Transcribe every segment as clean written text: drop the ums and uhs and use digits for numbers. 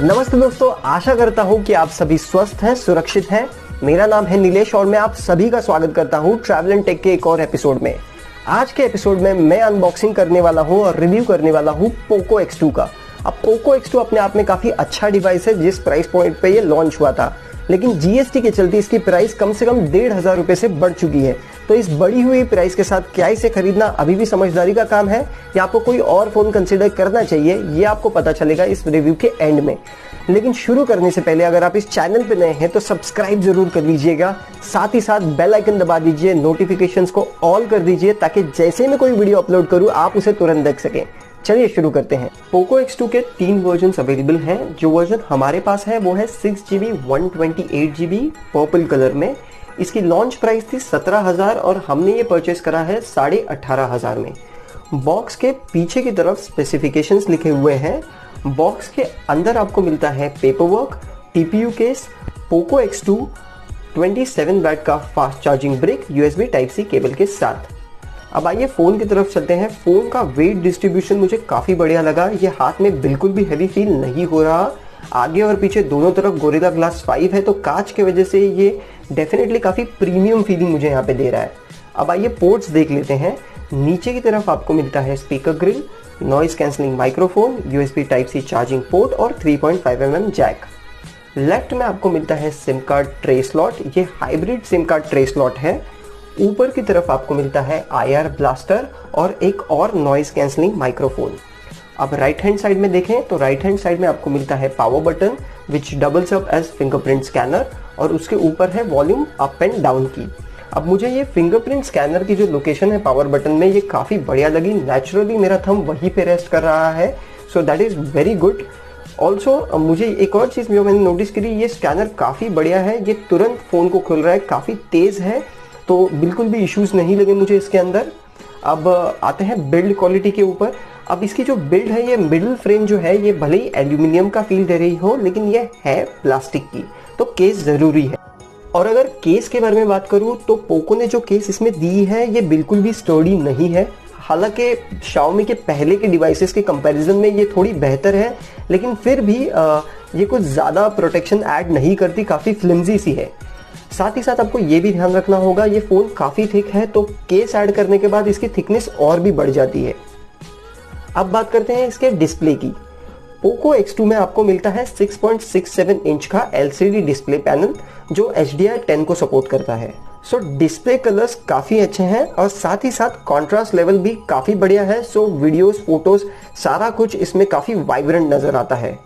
नमस्ते दोस्तों, आशा करता हूँ कि आप सभी स्वस्थ हैं, सुरक्षित हैं। मेरा नाम है नीलेश और मैं आप सभी का स्वागत करता हूँ ट्रैवल एंड टेक के एक और एपिसोड में। आज के एपिसोड में मैं अनबॉक्सिंग करने वाला हूँ और रिव्यू करने वाला हूँ पोको X2 का। अब पोको X2 अपने आप में काफ़ी अच्छा डिवाइस है जिस प्राइस पॉइंट पे ये लॉन्च हुआ था, लेकिन जीएसटी के चलते इसकी प्राइस कम से कम 1,500 रुपये से बढ़ चुकी है। तो इस बढ़ी हुई प्राइस के साथ क्या इसे खरीदना अभी भी समझदारी का काम है या आपको कोई और फ़ोन कंसिडर करना चाहिए, ये आपको पता चलेगा इस रिव्यू के एंड में। लेकिन शुरू करने से पहले अगर आप इस चैनल पर नए हैं तो सब्सक्राइब जरूर कर लीजिएगा, साथ ही साथ बेल आइकन दबा दीजिए, नोटिफिकेशंस को ऑल कर दीजिए ताकि जैसे मैं कोई वीडियो अपलोड करूँ आप उसे तुरंत देख सकें। चलिए शुरू करते हैं। पोको X2 के 3 वर्जन अवेलेबल हैं। जो वर्जन हमारे पास है वो है 6GB 128GB पर्पल कलर में। इसकी लॉन्च प्राइस थी 17,000 और हमने ये परचेस करा है 18,500 में। बॉक्स के पीछे की तरफ स्पेसिफिकेशंस लिखे हुए हैं। बॉक्स के अंदर आपको मिलता है paper work, TPU case, Poco X2 27 watt का fast charging brick USB Type-C cable के साथ। अब आइए फ़ोन की तरफ चलते हैं। फ़ोन का वेट डिस्ट्रीब्यूशन मुझे काफ़ी बढ़िया लगा। ये हाथ में बिल्कुल भी हैवी फील नहीं हो रहा। आगे और पीछे दोनों तरफ गोरिल्ला ग्लास 5 है, तो कांच के वजह से ये डेफिनेटली काफ़ी प्रीमियम फीलिंग मुझे यहाँ पे दे रहा है। अब आइए पोर्ट्स देख लेते हैं। नीचे की तरफ आपको मिलता है speaker grill, noise cancelling microphone, USB Type-C charging port और 3.5mm जैक। लेफ्ट में आपको मिलता है सिम कार्ड ट्रे स्लॉट। ये hybrid SIM card tray slot है। ऊपर की तरफ आपको मिलता है IR ब्लास्टर और एक और नॉइस कैंसलिंग माइक्रोफोन। अब राइट हैंड साइड में देखें तो राइट हैंड साइड में आपको मिलता है power button which doubles up as fingerprint scanner और उसके ऊपर है वॉल्यूम अप एंड डाउन की। अब मुझे ये फिंगरप्रिंट स्कैनर की जो लोकेशन है पावर बटन में ये काफ़ी बढ़िया लगी। नेचुरली मेरा थंब वहीं पे रेस्ट कर रहा है, so that is very good. Also मुझे एक और चीज़ जो मैंने नोटिस करी, ये स्कैनर काफ़ी बढ़िया है। ये तुरंत फ़ोन को खुल रहा है, काफ़ी तेज़ है, तो बिल्कुल भी इश्यूज़ नहीं लगे मुझे इसके अंदर। अब आते हैं बिल्ड क्वालिटी के ऊपर। अब इसकी जो बिल्ड है, ये मिडिल फ्रेम जो है ये भले ही एल्यूमिनियम का फील दे रही हो, लेकिन ये है प्लास्टिक की, तो केस ज़रूरी है। और अगर केस के बारे में बात करूँ तो पोको ने जो केस इसमें दी है ये बिल्कुल भी स्टर्डी नहीं है। हालांकि Xiaomi के पहले के डिवाइसेस के कंपैरिजन में ये थोड़ी बेहतर है, लेकिन फिर भी ये कुछ ज़्यादा प्रोटेक्शन ऐड नहीं करती, काफ़ी फ्लिमजी सी है। साथ ही साथ आपको ये भी ध्यान रखना होगा, ये फ़ोन काफ़ी थिक है, तो केस ऐड करने के बाद इसकी थिकनेस और भी बढ़ जाती है। अब बात करते हैं इसके डिस्प्ले की। पोको X2 में आपको मिलता है 6.67 इंच का LCD डिस्प्ले पैनल जो HDR10 को सपोर्ट करता है। सो डिस्प्ले कलर्स काफ़ी अच्छे हैं और साथ ही साथ कॉन्ट्रास्ट लेवल भी काफ़ी बढ़िया है। सो वीडियोस, फोटोज़ सारा कुछ इसमें काफ़ी वाइब्रेंट नज़र आता है।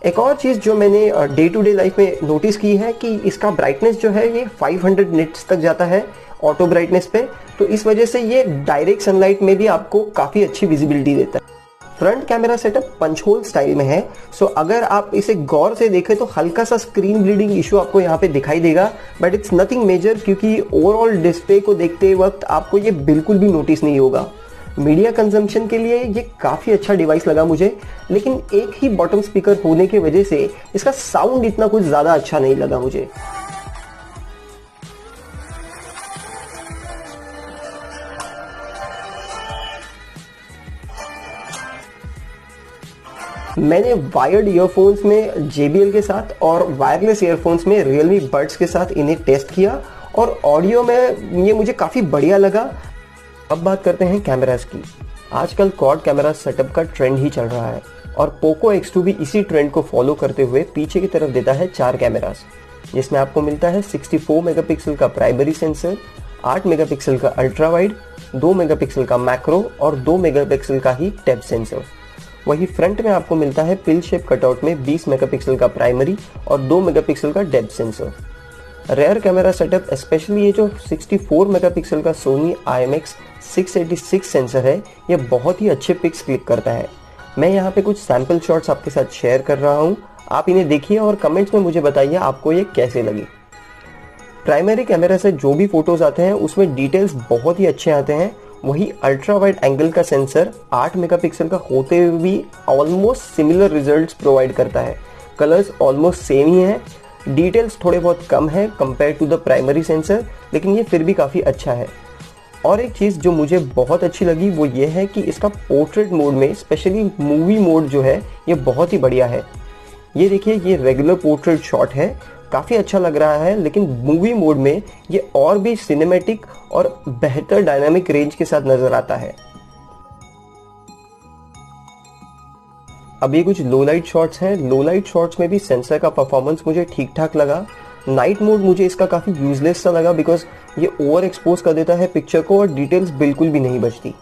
एक और चीज़ जो मैंने डे टू डे लाइफ में नोटिस की है कि इसका ब्राइटनेस जो है ये 500 निट्स तक जाता है ऑटो ब्राइटनेस पे, तो इस वजह से ये डायरेक्ट सनलाइट में भी आपको काफ़ी अच्छी विजिबिलिटी देता है। Front camera setup punch hole style में है, सो अगर आप इसे गौर से देखें तो हल्का सा स्क्रीन ब्लीडिंग इशू आपको यहाँ पे दिखाई देगा, बट इट्स नथिंग मेजर क्योंकि ओवरऑल डिस्प्ले को देखते वक्त आपको ये बिल्कुल भी नोटिस नहीं होगा। मीडिया कंजम्पशन के लिए ये काफ़ी अच्छा डिवाइस लगा मुझे, लेकिन एक ही बॉटम स्पीकर होने की वजह से इसका साउंड इतना कुछ ज़्यादा अच्छा नहीं लगा मुझे। मैंने वायर्ड ईयरफोन्स में JBL के साथ और वायरलेस ईयरफोन्स में Realme Buds के साथ इन्हें टेस्ट किया और ऑडियो में ये मुझे काफ़ी बढ़िया लगा। अब बात करते हैं कैमरास की। आजकल क्वाड कैमरा सेटअप का ट्रेंड ही चल रहा है और पोको X2 भी इसी ट्रेंड को फॉलो करते हुए पीछे की तरफ देता है 4 कैमरास, जिसमें आपको मिलता है 64 मेगापिक्सल का प्राइमरी सेंसर, 8 मेगापिक्सल का अल्ट्रा वाइड, 2 मेगापिक्सल का मैक्रो और 2 मेगापिक्सल का ही डेप्थ सेंसर। वही फ्रंट में आपको मिलता है पिल शेप कटआउट में 20 मेगापिक्सल का प्राइमरी और 2 मेगापिक्सल का depth sensor. Rare camera setup specially ये जो 64 मेगापिक्सल का सोनी IMX 686 सेंसर है, ये बहुत ही अच्छे पिक्स क्लिक करता है। मैं यहाँ पे कुछ सैम्पल शॉट्स आपके साथ शेयर कर रहा हूँ, आप इन्हें देखिए और कमेंट्स में मुझे बताइए आपको ये कैसे लगी। प्राइमरी कैमरा से जो भी फोटोज़ आते हैं उसमें डिटेल्स बहुत ही अच्छे आते हैं। वही अल्ट्रा वाइड एंगल का सेंसर 8 मेगापिक्सल का होते हुए भी ऑलमोस्ट सिमिलर रिजल्ट्स प्रोवाइड करता है। कलर्स ऑलमोस्ट सेम ही हैं, डिटेल्स थोड़े बहुत कम है compare to the primary sensor, लेकिन ये फिर भी काफ़ी अच्छा है। और एक चीज़ जो मुझे बहुत अच्छी लगी वो ये है कि इसका पोर्ट्रेट मोड में स्पेशली मूवी मोड जो है ये बहुत ही बढ़िया है। ये देखिए, ये रेगुलर पोर्ट्रेट शॉट है, काफ़ी अच्छा लग रहा है, लेकिन मूवी मोड में ये और भी सिनेमैटिक और बेहतर डायनामिक रेंज के साथ नज़र आता है। अब ये कुछ लो लाइट शॉट्स हैं। लो लाइट शॉट्स में भी सेंसर का परफॉर्मेंस मुझे ठीक ठाक लगा। नाइट मोड मुझे इसका काफ़ी यूजलेस सा लगा, बिकॉज ये ओवर एक्सपोज कर देता है पिक्चर को और डिटेल्स बिल्कुल भी नहीं बचती।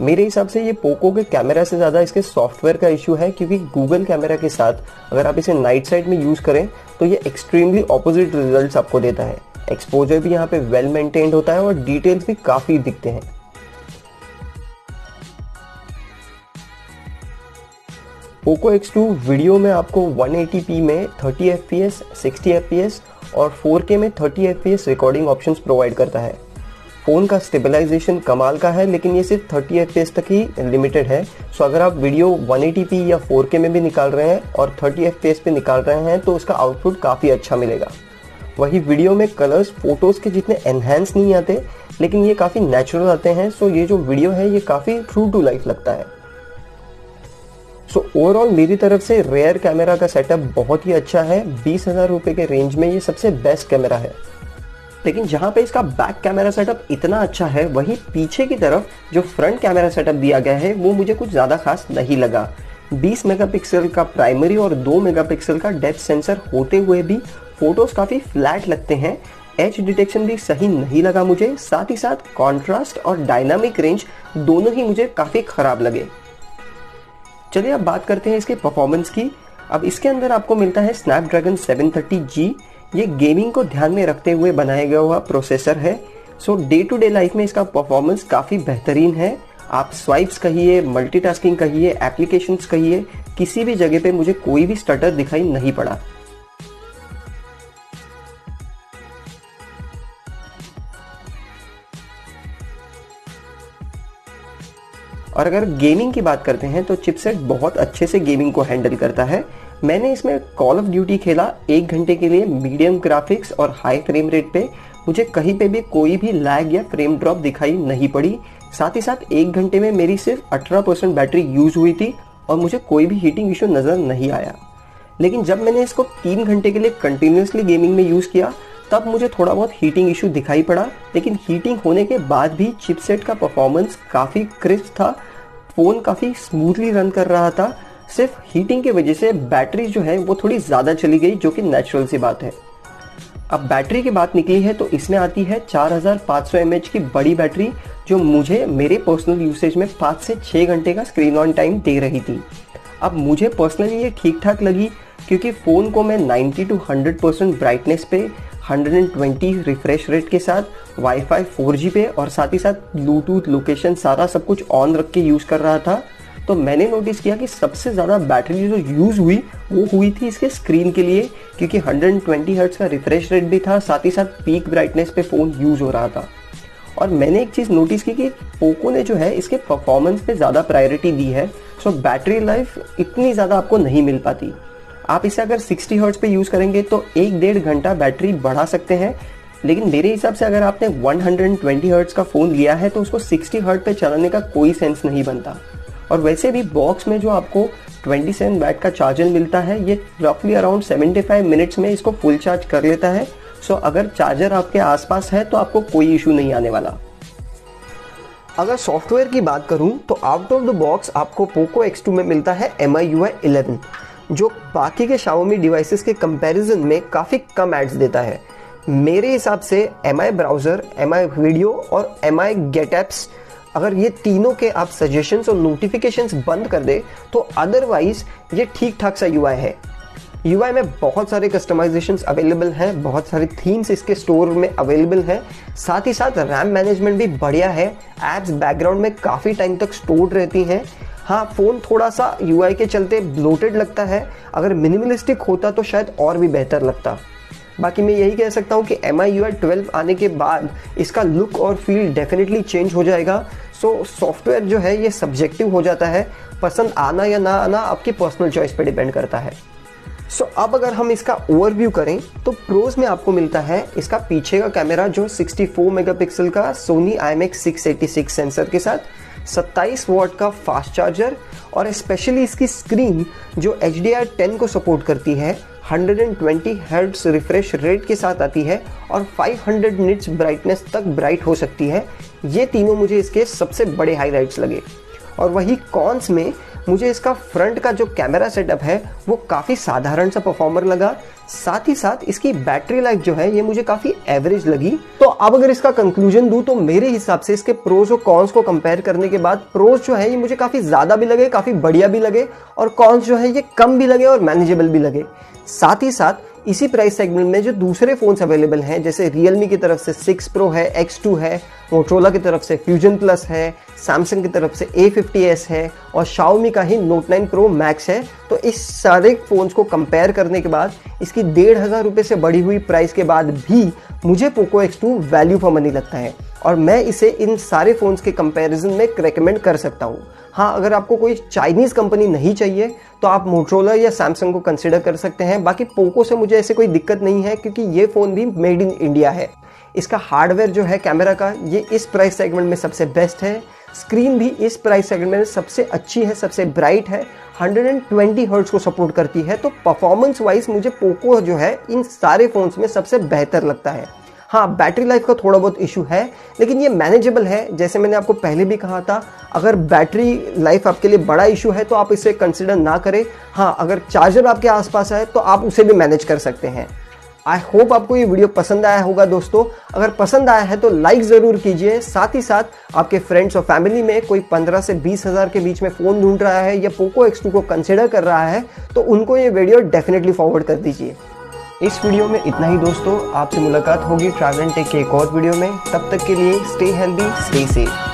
मेरे हिसाब से ये पोको के कैमरा से ज़्यादा इसके सॉफ्टवेयर का इशू है, क्योंकि गूगल कैमरा के साथ अगर आप इसे नाइट साइड में यूज़ करें तो ये एक्सट्रीमली ऑपोजिट रिजल्ट्स आपको देता है। एक्सपोजर भी यहाँ पे वेल मेंटेन्ड होता है और डिटेल्स भी काफ़ी दिखते हैं। पोको X2 वीडियो में आपको 180p में 30 fps, 60 fps और 4K में 30 fps रिकॉर्डिंग ऑप्शंस प्रोवाइड करता है। फ़ोन का स्टेबलाइजेशन कमाल का है, लेकिन ये सिर्फ 30 fps तक ही लिमिटेड है। सो अगर आप वीडियो 180p या 4K में भी निकाल रहे हैं और 30 fps पे निकाल रहे हैं तो उसका आउटपुट काफ़ी अच्छा मिलेगा। वही वीडियो में कलर्स फोटोज़ के जितने एनहेंस नहीं आते, लेकिन ये काफ़ी नेचुरल आते हैं। सो ये जो वीडियो है ये काफ़ी ट्रू टू लाइफ लगता है। सो ओवरऑल मेरी तरफ से रेयर कैमरा का सेटअप बहुत ही अच्छा है। 20,000 रुपये के रेंज में ये सबसे बेस्ट कैमरा है। लेकिन जहाँ पे इसका बैक कैमरा सेटअप इतना अच्छा है, वहीं पीछे की तरफ जो फ्रंट कैमरा सेटअप दिया गया है वो मुझे कुछ ज़्यादा खास नहीं लगा। 20 मेगापिक्सल का प्राइमरी और 2 मेगापिक्सल का डेप्थ सेंसर होते हुए भी फोटोज़ काफ़ी फ्लैट लगते हैं। एज डिटेक्शन भी सही नहीं लगा मुझे। साथ ही साथ कॉन्ट्रास्ट और डायनामिक रेंज दोनों ही मुझे काफ़ी ख़राब लगे। चलिए अब बात करते हैं इसके परफॉर्मेंस की। अब इसके अंदर आपको मिलता है स्नैपड्रैगन 730G। ये गेमिंग को ध्यान में रखते हुए बनाया गया हुआ प्रोसेसर है। सो डे टू डे लाइफ में इसका परफॉर्मेंस काफ़ी बेहतरीन है। आप स्वाइप्स कहिए, मल्टीटास्किंग कहिए, एप्लीकेशंस कहिए, किसी भी जगह पे मुझे कोई भी स्टटर दिखाई नहीं पड़ा। और अगर गेमिंग की बात करते हैं तो चिपसेट बहुत अच्छे से गेमिंग को हैंडल करता है। मैंने इसमें कॉल ऑफ ड्यूटी खेला 1 घंटे के लिए मीडियम ग्राफिक्स और हाई फ्रेम रेट पे। मुझे कहीं पे भी कोई भी लैग या फ्रेम ड्रॉप दिखाई नहीं पड़ी। साथ ही साथ 1 घंटे में मेरी सिर्फ 18% बैटरी यूज हुई थी और मुझे कोई भी हीटिंग इशू नज़र नहीं आया। लेकिन जब मैंने इसको 3 घंटे के लिए कंटिन्यूसली गेमिंग में यूज़ किया तब मुझे थोड़ा बहुत हीटिंग इशू दिखाई पड़ा। लेकिन हीटिंग होने के बाद भी चिपसेट का परफॉर्मेंस काफ़ी क्रिस्प था। फ़ोन काफ़ी स्मूथली रन कर रहा था। सिर्फ हीटिंग की वजह से बैटरी जो है वो थोड़ी ज़्यादा चली गई, जो कि नेचुरल सी बात है। अब बैटरी की बात निकली है तो इसमें आती है 4500 mAh की बड़ी बैटरी, जो मुझे मेरे पर्सनल यूसेज में 5 से 6 घंटे का स्क्रीन ऑन टाइम दे रही थी। अब मुझे पर्सनली ये ठीक ठाक लगी, क्योंकि फ़ोन को मैं 90 to 100% ब्राइटनेस पे 120 रिफ्रेश रेट के साथ वाईफाई 4G पे और साथ ही साथ ब्लूटूथ लोकेशन सारा सब कुछ ऑन रख के यूज़ कर रहा था। तो मैंने नोटिस किया कि सबसे ज़्यादा बैटरी जो यूज़ हुई वो हुई थी इसके स्क्रीन के लिए, क्योंकि 120 हर्ट्ज़ का रिफ्रेश रेट भी था, साथ ही साथ पीक ब्राइटनेस पे फ़ोन यूज़ हो रहा था। और मैंने एक चीज़ नोटिस की कि पोको ने जो है इसके परफॉर्मेंस पे ज़्यादा प्रायोरिटी दी है। सो बैटरी लाइफ इतनी ज़्यादा आपको नहीं मिल पाती। आप इसे अगर 60 हर्ट्ज़ पे यूज़ करेंगे तो 1-1.5 घंटा बैटरी बढ़ा सकते हैं। लेकिन मेरे हिसाब से अगर आपने 120 हर्ट्ज़ का फ़ोन लिया है तो उसको 60 हर्ट्ज़ पे चलाने का कोई सेंस नहीं बनता। और वैसे भी बॉक्स में जो आपको 27 वाट का चार्जर मिलता है, ये रफली अराउंड 75 मिनट्स में इसको फुल चार्ज कर लेता है। सो अगर चार्जर आपके आसपास है तो आपको कोई इशू नहीं आने वाला। अगर सॉफ्टवेयर की बात करूं तो आउट ऑफ द बॉक्स आपको पोको X2 में मिलता है MIUI 11, जो बाकी के Xiaomi डिवाइसेस के कंपैरिजन में काफ़ी कम एड्स देता है। मेरे हिसाब से MI ब्राउज़र, MI वीडियो और MI गेट एप्स, अगर ये तीनों के आप सजेशंस और नोटिफिकेशंस बंद कर दे तो अदरवाइज ये ठीक ठाक सा UI है। UI में बहुत सारे कस्टमाइजेशंस अवेलेबल हैं, बहुत सारे थीम्स इसके स्टोर में अवेलेबल हैं। साथ ही साथ रैम मैनेजमेंट भी बढ़िया है। एप्स बैकग्राउंड में काफ़ी टाइम तक स्टोर्ड रहती हैं। हाँ, फ़ोन थोड़ा सा UI के चलते ब्लोटेड लगता है। अगर मिनिमलिस्टिक होता तो शायद और भी बेहतर लगता। बाकी मैं यही कह सकता हूँ कि MIUI 12 आने के बाद इसका लुक और फील डेफिनेटली चेंज हो जाएगा। सो सॉफ्टवेयर जो है ये सब्जेक्टिव हो जाता है, पसंद आना या ना आना आपकी पर्सनल चॉइस पे डिपेंड करता है। सो अब अगर हम इसका ओवरव्यू करें तो प्रोज में आपको मिलता है इसका पीछे का कैमरा जो 64 मेगापिक्सल का सोनी IMX 686 सेंसर के साथ, 27 वॉट का फास्ट चार्जर और स्पेशली इसकी स्क्रीन जो HDR10 को सपोर्ट करती है, 120 हर्ट्ज रिफ्रेश रेट के साथ आती है और 500 निट्स ब्राइटनेस तक ब्राइट हो सकती है। ये तीनों मुझे इसके सबसे बड़े हाईलाइट्स लगे। और वही कॉन्स में मुझे इसका फ्रंट का जो कैमरा सेटअप है वो काफ़ी साधारण सा परफॉर्मर लगा। साथ ही साथ इसकी बैटरी लाइफ जो है ये मुझे काफ़ी एवरेज लगी। तो अब अगर इसका कंक्लूजन दूं तो मेरे हिसाब से इसके प्रोज और कॉन्स को कंपेयर करने के बाद प्रोज जो है ये मुझे काफ़ी ज़्यादा भी लगे, काफ़ी बढ़िया भी लगे, और कॉन्स जो है ये कम भी लगे और मैनेजेबल भी लगे। साथ ही साथ इसी प्राइस सेगमेंट में जो दूसरे फ़ोन्स अवेलेबल हैं, जैसे Realme की तरफ से 6 Pro है, X2 है, Motorola की तरफ से Fusion Plus है, Samsung की तरफ से A50s है और Xiaomi का ही Note 9 Pro Max है, तो इस सारे फ़ोन्स को कंपेयर करने के बाद इसकी 1,500 रुपये से बढ़ी हुई प्राइस के बाद भी मुझे Poco X2 value for money लगता है और मैं इसे इन सारे फ़ोन्स के कंपैरिजन में रेकमेंड कर सकता हूँ। हाँ, अगर आपको कोई चाइनीज़ कंपनी नहीं चाहिए तो आप मोटरोला या सैमसंग को कंसिडर कर सकते हैं। बाकी पोको से मुझे ऐसे कोई दिक्कत नहीं है क्योंकि ये फ़ोन भी मेड इन इंडिया है। इसका हार्डवेयर जो है कैमरा का, ये इस प्राइस सेगमेंट में सबसे बेस्ट है। स्क्रीन भी इस प्राइस सेगमेंट में सबसे अच्छी है, सबसे ब्राइट है, 120 हर्ट्ज को सपोर्ट करती है। तो परफॉर्मेंस वाइज मुझे पोको जो है इन सारे फ़ोन्स में सबसे बेहतर लगता है। हाँ, बैटरी लाइफ का थोड़ा बहुत इशू है लेकिन ये मैनेजेबल है। जैसे मैंने आपको पहले भी कहा था, अगर बैटरी लाइफ आपके लिए बड़ा इशू है तो आप इसे कंसिडर ना करें। हाँ, अगर चार्जर आपके आसपास है तो आप उसे भी मैनेज कर सकते हैं। आई होप आपको ये वीडियो पसंद आया होगा दोस्तों। अगर पसंद आया है तो लाइक ज़रूर कीजिए। साथ ही साथ आपके फ्रेंड्स और फैमिली में कोई 15 से 20 हज़ार के बीच में फ़ोन ढूंढ रहा है या पोको X2 को कंसिडर कर रहा है तो उनको ये वीडियो डेफिनेटली फॉरवर्ड कर दीजिए। इस वीडियो में इतना ही दोस्तों। आपसे मुलाकात होगी ट्रैवल एंड टेक के एक और वीडियो में। तब तक के लिए स्टे हेल्दी, स्टे सेफ।